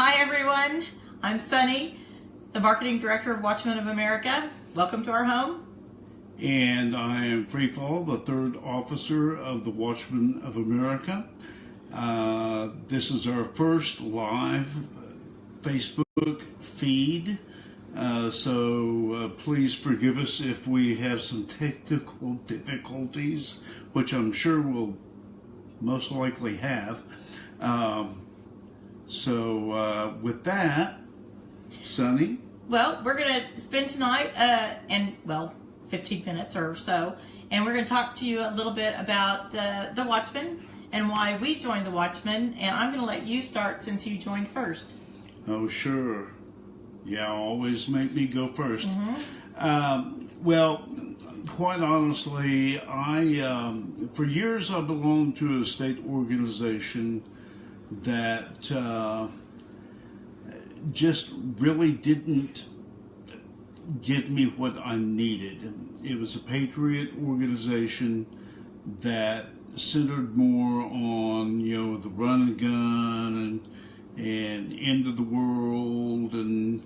Hi everyone, I'm Sunny, the Marketing Director of Watchmen of America. Welcome to our home. And I am FreeFall, the third officer of the Watchmen of America. This is our first live Facebook feed, so please forgive us if we have some technical difficulties, which I'm sure we'll most likely have. With that, Sunny? Well, we're going to spend tonight, 15 minutes or so, and we're going to talk to you a little bit about the Watchmen and why we joined the Watchmen, and I'm going to let you start since you joined first. Oh, sure. Yeah, always make me go first. Quite honestly, for years I belonged to a state organization that just really didn't give me what I needed. It was a patriot organization that centered more on, the run and gun and end of the world and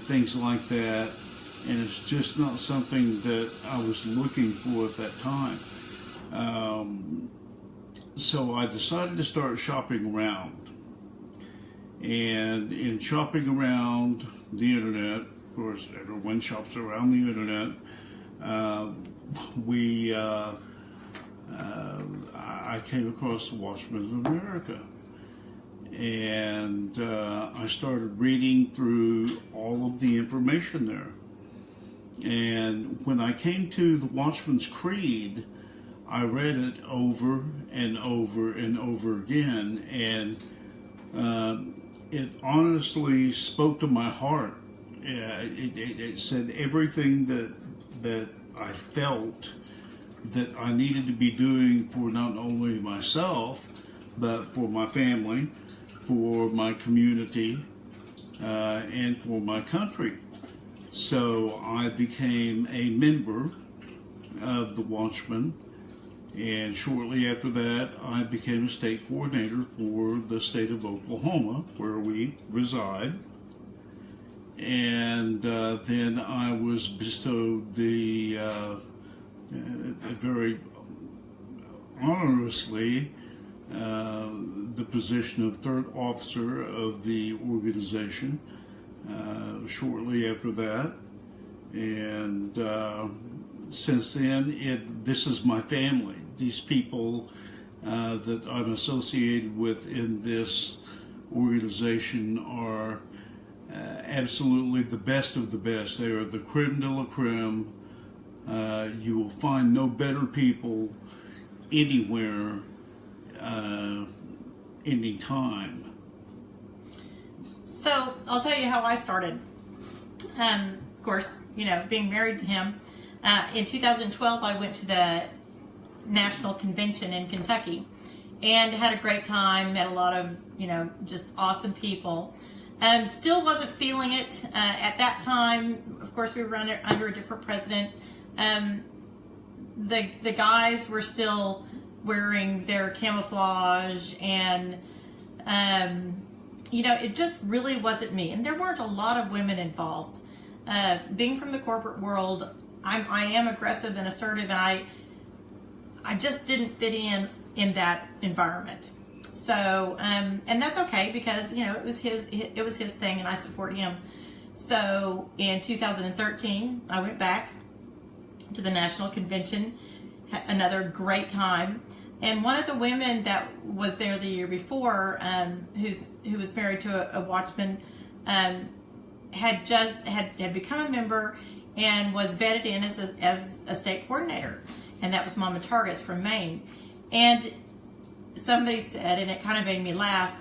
things like that. And it's just not something that I was looking for at that time. So I decided to start shopping around. And in shopping around the internet, of course, everyone shops around the internet, I came across the Watchmen of America. And I started reading through all of the information there. And when I came to the Watchman's Creed, I read it over and over and over again, and it honestly spoke to my heart. It said everything that I felt that I needed to be doing for not only myself, but for my family, for my community, and for my country. So I became a member of the Watchmen, and shortly after that I became a state coordinator for the state of Oklahoma, where we reside. And then I was bestowed very honorously the position of third officer of the organization shortly after that. And since then, this is my family. These people that I'm associated with in this organization are absolutely the best of the best. They are the creme de la creme. You will find no better people anywhere, anytime. So I'll tell you how I started. Of course, being married to him. In 2012, I went to the National Convention in Kentucky and had a great time, met a lot of, just awesome people. Still wasn't feeling it at that time. Of course, we were under a different president. The guys were still wearing their camouflage, and it just really wasn't me. And there weren't a lot of women involved. Being from the corporate world, I am aggressive and assertive, and I just didn't fit in that environment. So and that's okay, because it was his thing, and I support him. So in 2013, I went back to the National Convention, another great time. And one of the women that was there the year before, who was married to a Watchman, had become a member and was vetted in as a state coordinator, and that was Mama Targus from Maine. And somebody said, and it kind of made me laugh,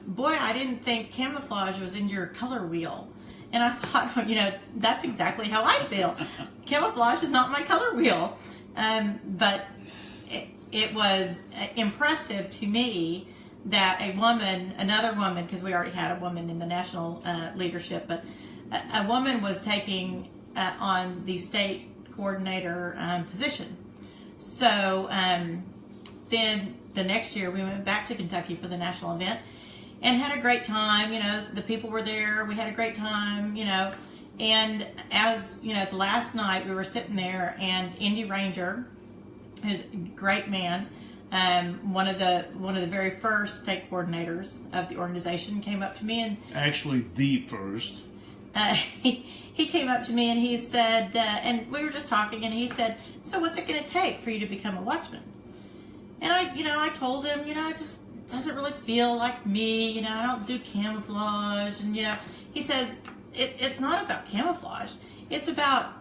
boy, I didn't think camouflage was in your color wheel. And I thought, that's exactly how I feel. Camouflage is not my color wheel. But it was impressive to me that another woman, because we already had a woman in the national leadership, but a woman was taking on the state coordinator position. So then the next year we went back to Kentucky for the national event, and had a great time. The people were there. We had a great time. And as the last night we were sitting there, and Indy Ranger, who's a great man, one of the very first state coordinators of the organization, came up to me and actually the first. He came up to me and he said, and we were just talking, and he said, "So what's it going to take for you to become a watchman?" And I told him, it just doesn't really feel like me. I don't do camouflage, and he says, it's not about camouflage. It's about,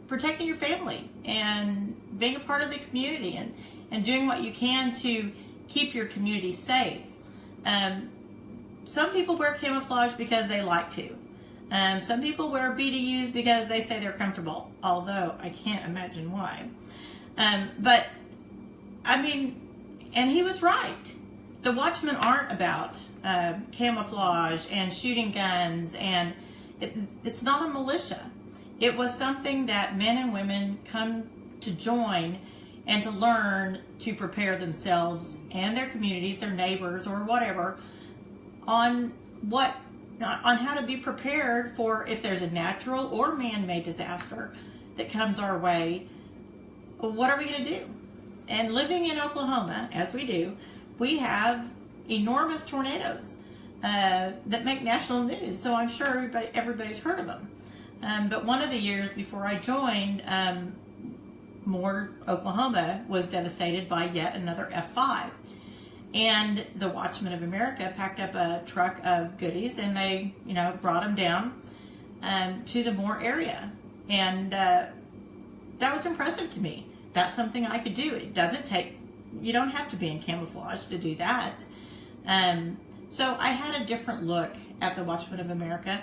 protecting your family and being a part of the community and doing what you can to keep your community safe. Some people wear camouflage because they like to. Some people wear BDUs because they say they're comfortable, although I can't imagine why. But, and he was right. The watchmen aren't about camouflage and shooting guns, and it's not a militia. It was something that men and women come to join and to learn to prepare themselves and their communities, their neighbors, or whatever, on how to be prepared for if there's a natural or man-made disaster that comes our way. What are we going to do? And living in Oklahoma, as we do, we have enormous tornadoes that make national news. So I'm sure everybody's heard of them. But one of the years before I joined, Moore, Oklahoma was devastated by yet another F5. And the Watchmen of America packed up a truck of goodies, and they, brought them down to the Moore area. And that was impressive to me. That's something I could do. It doesn't take, you don't have to be in camouflage to do that. So I had a different look at the Watchmen of America.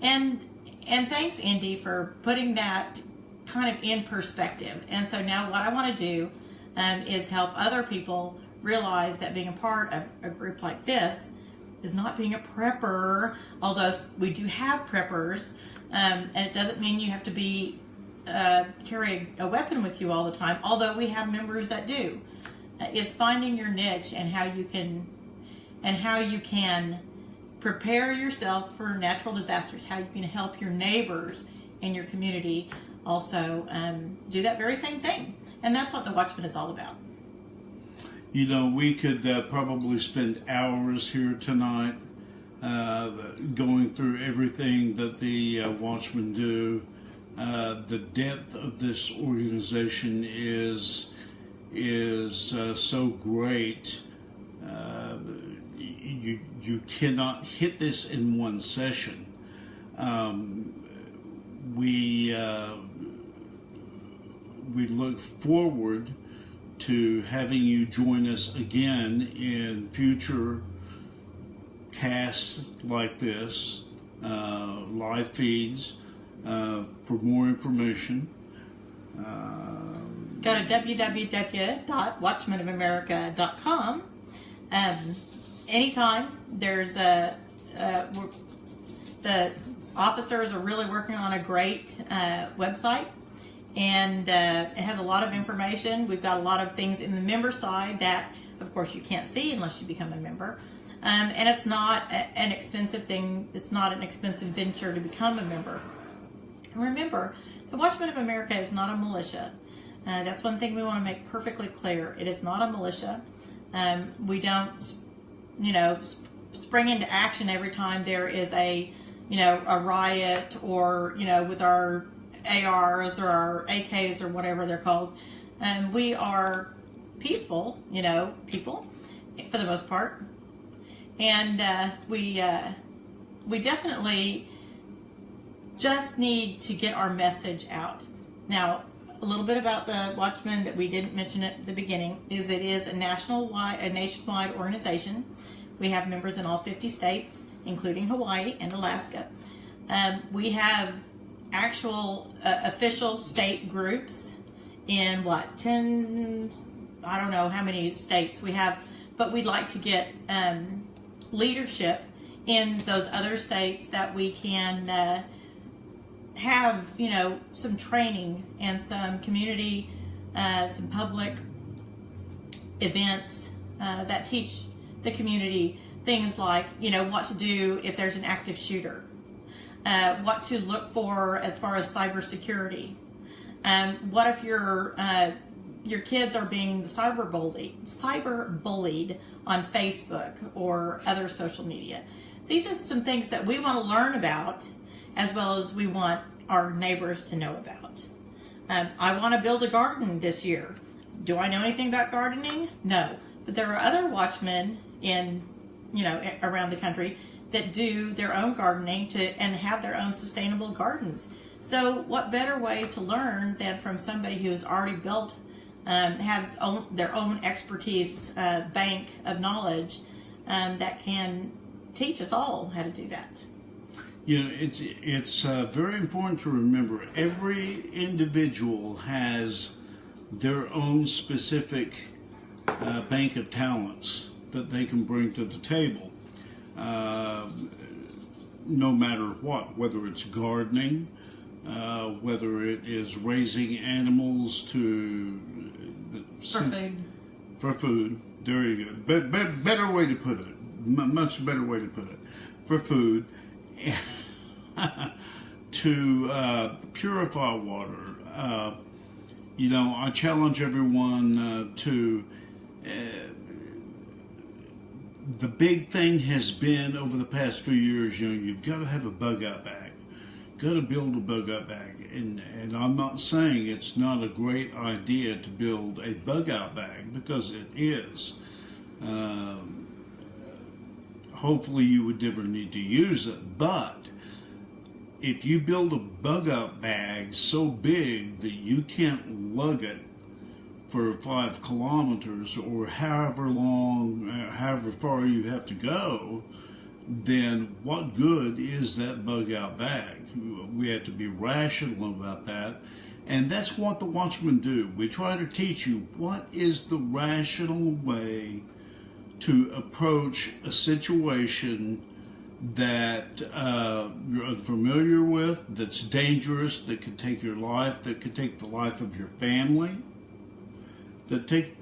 And thanks, Indy, for putting that kind of in perspective. And so now what I want to do is help other people realize that being a part of a group like this is not being a prepper, although we do have preppers, and it doesn't mean you have to be carry a weapon with you all the time, although we have members that do. Is finding your niche and how you can prepare yourself for natural disasters, how you can help your neighbors and your community also do that very same thing. And that's what the Watchman is all about. We could probably spend hours here tonight going through everything that the Watchmen do. The depth of this organization is so great. You cannot hit this in one session. We look forward to having you join us again in future casts like this, live feeds. For more information, go to www.watchmenofamerica.com. Anytime there's the officers are really working on a great website, and it has a lot of information. We've got a lot of things in the member side that, of course, you can't see unless you become a member. And it's not an expensive thing. It's not an expensive venture to become a member. And remember, the Watchmen of America is not a militia. That's one thing we want to make perfectly clear. It is not a militia. We don't, spring into action every time there is a riot, or, with our ARs or our AKs or whatever they're called. We are peaceful, people, for the most part. And we definitely just need to get our message out. Now, a little bit about the Watchmen that we didn't mention at the beginning is it is a nationwide organization. We have members in all 50 states, including Hawaii and Alaska. We have actual official state groups in 10, I don't know how many states we have, but we'd like to get leadership in those other states that we can have, some training and some community, some public events that teach the community things like, what to do if there's an active shooter, what to look for as far as cybersecurity. What if your kids are being cyber bullied on Facebook or other social media? These are some things that we want to learn about, as well as we want our neighbors to know about. I want to build a garden this year. Do I know anything about gardening? No. But there are other watchmen around the country that do their own gardening and have their own sustainable gardens. So what better way to learn than from somebody who has already built, has their own expertise, bank of knowledge that can teach us all how to do that. It's very important to remember every individual has their own specific bank of talents that they can bring to the table, no matter what, whether it's gardening, whether it is raising animals for food. There you go. Better way to put it. Much better way to put it. For food. To purify water. I challenge everyone to. The big thing has been over the past few years, you've got to have a bug out bag. Got to build a bug out bag. And I'm not saying it's not a great idea to build a bug out bag, because it is. Hopefully you would never need to use it, but if you build a bug out bag so big that you can't lug it for 5 kilometers or however far you have to go, then what good is that bug out bag? We have to be rational about that. And that's what the Watchmen do. We try to teach you what is the rational way to approach a situation that you're unfamiliar with, that's dangerous, that could take your life, that could take the life of your family, that take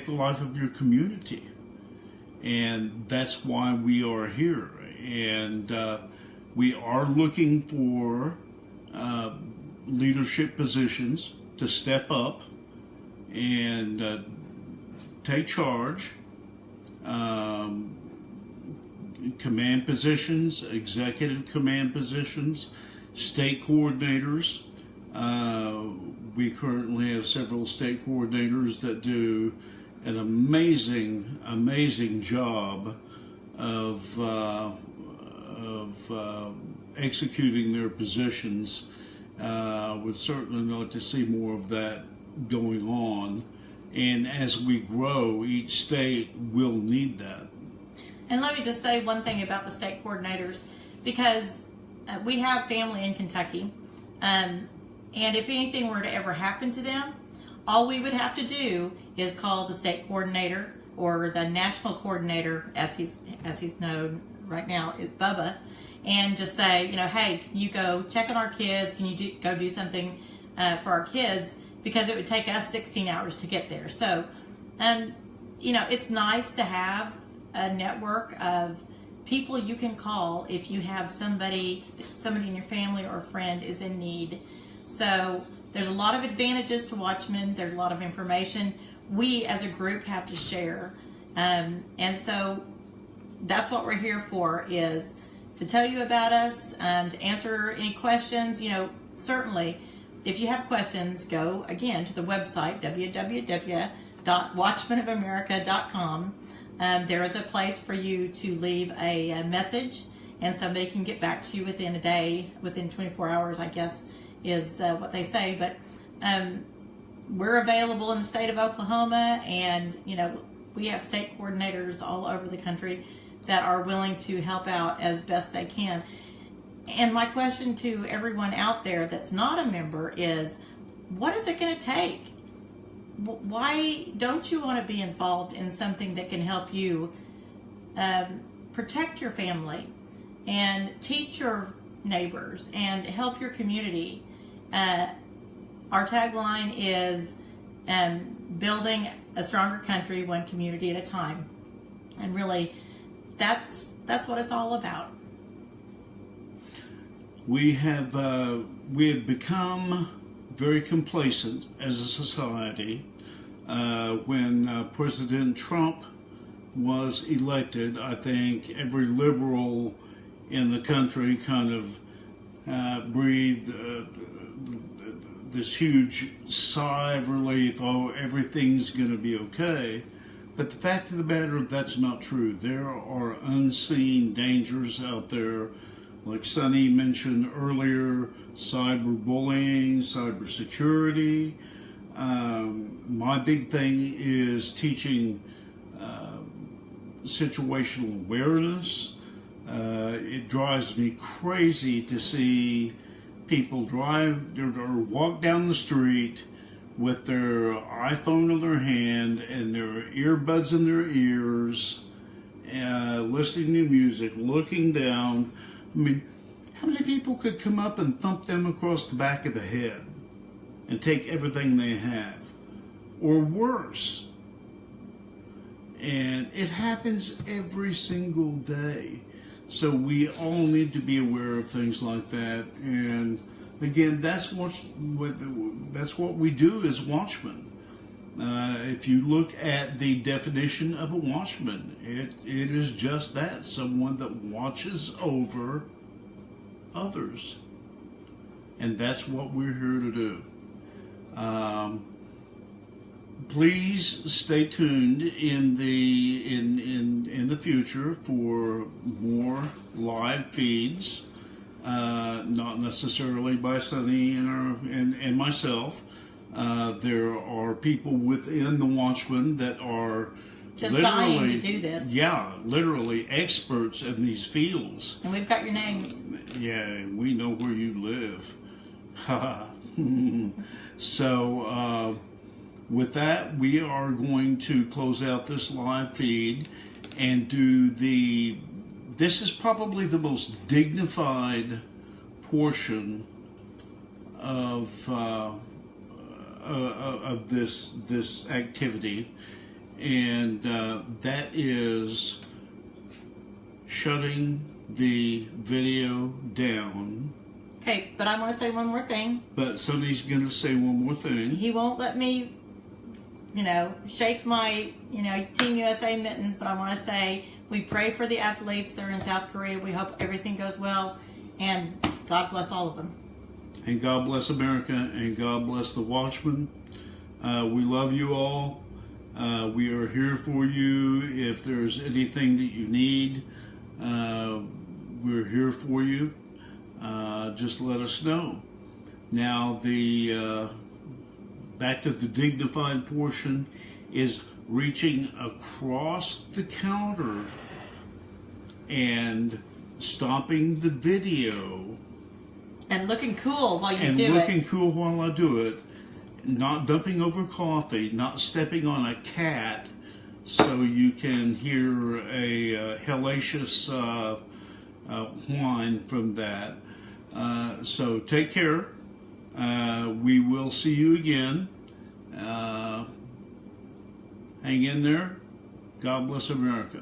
the life of your community. And that's why we are here. And we are looking for leadership positions to step up and take charge. Command positions, executive command positions, state coordinators. We currently have several state coordinators that do an amazing job of executing their positions. Would certainly like to see more of that going on. And as we grow, each state will need that. And let me just say one thing about the state coordinators, because we have family in Kentucky, and if anything were to ever happen to them, all we would have to do is call the state coordinator, or the national coordinator, as he's known right now, is Bubba, and just say, hey, can you go check on our kids? Can you go do something for our kids? Because it would take us 16 hours to get there. So, it's nice to have a network of people you can call if you have somebody in your family or a friend is in need. So there's a lot of advantages to Watchmen. There's a lot of information we as a group have to share. And so that's what we're here for, is to tell you about us, to answer any questions. Certainly, if you have questions, go again to the website, www.watchmenofamerica.com. There is a place for you to leave a message, and somebody can get back to you within a day, within 24 hours, I guess, is what they say. But we're available in the state of Oklahoma, and we have state coordinators all over the country that are willing to help out as best they can. And my question to everyone out there that's not a member is, what is it going to take? Why don't you want to be involved in something that can help you protect your family and teach your neighbors and help your community? Our tagline is building a stronger country, one community at a time. And really, that's what it's all about. We have become very complacent as a society. When President Trump was elected, I think every liberal in the country kind of breathed this huge sigh of relief. Oh, everything's going to be okay. But the fact of the matter, that's not true. There are unseen dangers out there, like Sonny mentioned earlier: cyberbullying, cybersecurity. My big thing is teaching situational awareness. It drives me crazy to see people drive or walk down the street with their iPhone in their hand and their earbuds in their ears, listening to music, looking down. I mean, how many people could come up and thump them across the back of the head and take everything they have? Or worse. And it happens every single day. So we all need to be aware of things like that. And again, that's what we do as watchmen. If you look at the definition of a watchman, it is just that: someone that watches over others. And that's what we're here to do. Please stay tuned in the future for more live feeds, not necessarily by Sonny and myself. There are people within the Watchmen that are just dying to do this. Yeah, literally experts in these fields. And we've got your names. Yeah, we know where you live. So, with that, we are going to close out this live feed and do this is probably the most dignified portion of this activity, and that is shutting the video down. Okay, but I want to say one more thing. But somebody's going to say one more thing. He won't let me, shake my, Team USA mittens, but I want to say we pray for the athletes that are in South Korea. We hope everything goes well, and God bless all of them. And God bless America, and God bless the Watchmen. We love you all. We are here for you. If there's anything that you need, we're here for you. Just let us know. Now, back to the dignified portion is reaching across the counter and stopping the video. And looking cool while you do it. And looking cool while I do it. Not dumping over coffee, not stepping on a cat so you can hear a hellacious whine from that. So take care. We will see you again. Hang in there. God bless America.